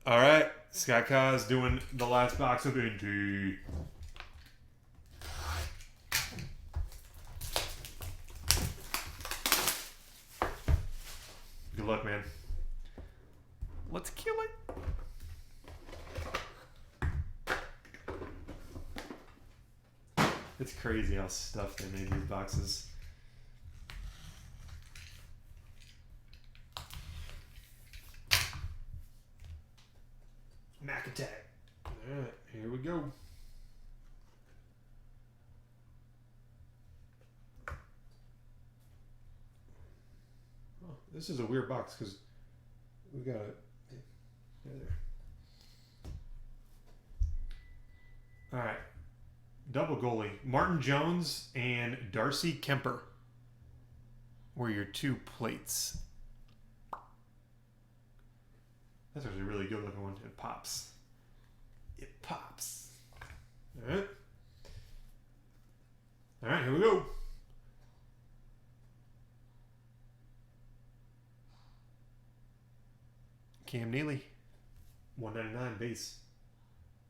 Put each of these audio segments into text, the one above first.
All right, scottkoz doing the last box of NT. Good luck, man. Let's kill it. It's crazy how stuffed they made these boxes. Mac attack. Alright, here we go. Oh, this is a weird box because we got it. There. Alright. Double goalie. Martin Jones and Darcy Kemper were your two plates. That's actually a really good looking one. It pops. It pops. Alright. Alright, here we go. Cam Neely. 199 base.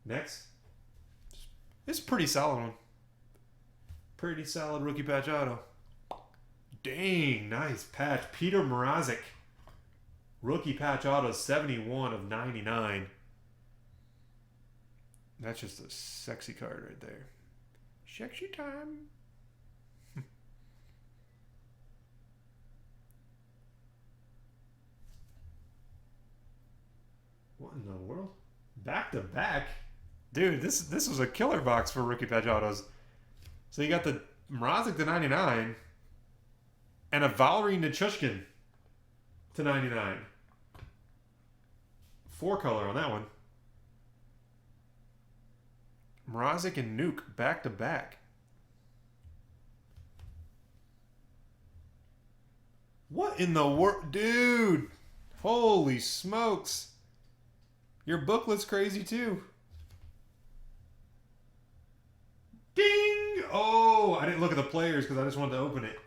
Next. It's a pretty solid one. Pretty solid rookie patch auto. Dang, nice patch. Peter Mrazek. Rookie patch auto, 71 of 99. That's just a sexy card right there. Sexy time. What in the world? Back to back? Dude, this was a killer box for rookie patch autos. So you got the Mrazek to 99 and a Valerie Nichushkin to 99. 4-color on that one. Mrazek and Nuke back to back. What in the world? Dude! Holy smokes. Your booklet's crazy too. Ding! Oh, I didn't look at the players because I just wanted to open it.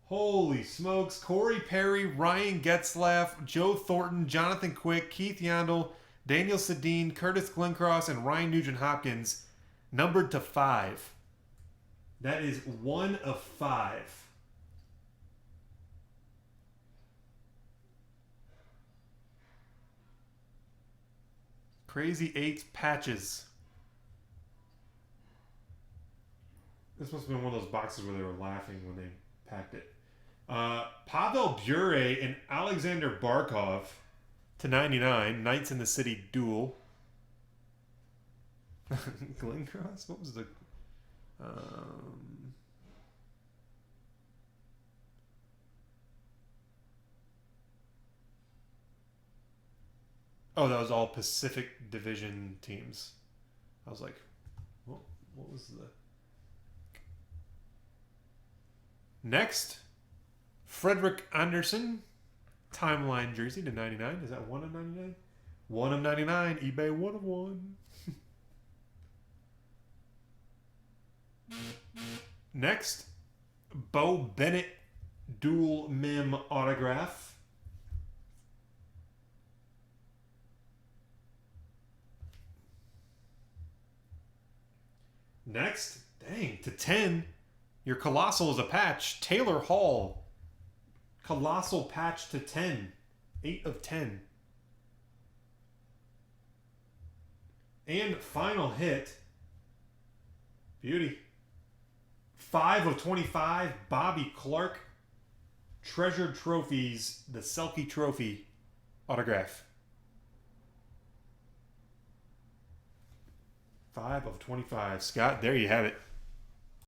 Holy smokes. Corey Perry, Ryan Getzlaff, Joe Thornton, Jonathan Quick, Keith Yandel, Daniel Sedin, Curtis Glencross, and Ryan Nugent-Hopkins, numbered to 5. That is 1 of 5. Crazy 8 patches. This must have been one of those boxes where they were laughing when they packed it. Pavel Bure and Alexander Barkov to 99. Knights in the City duel. Glencross? What was the... Oh, that was all Pacific Division teams. I was like, what was the... Next, Frederick Anderson, Timeline jersey to 99. Is that 1 of 99? 1 of 99. eBay 1 of 1. Next, Bo Bennett dual mem autograph. Next, dang, to 10. Your Colossal is a patch. Taylor Hall. Colossal patch to 10. 8 of 10. And final hit. Beauty. 5 of 25. Bobby Clark. Treasured Trophies. The Selkie Trophy autograph. 5 of 25. Scott, there you have it.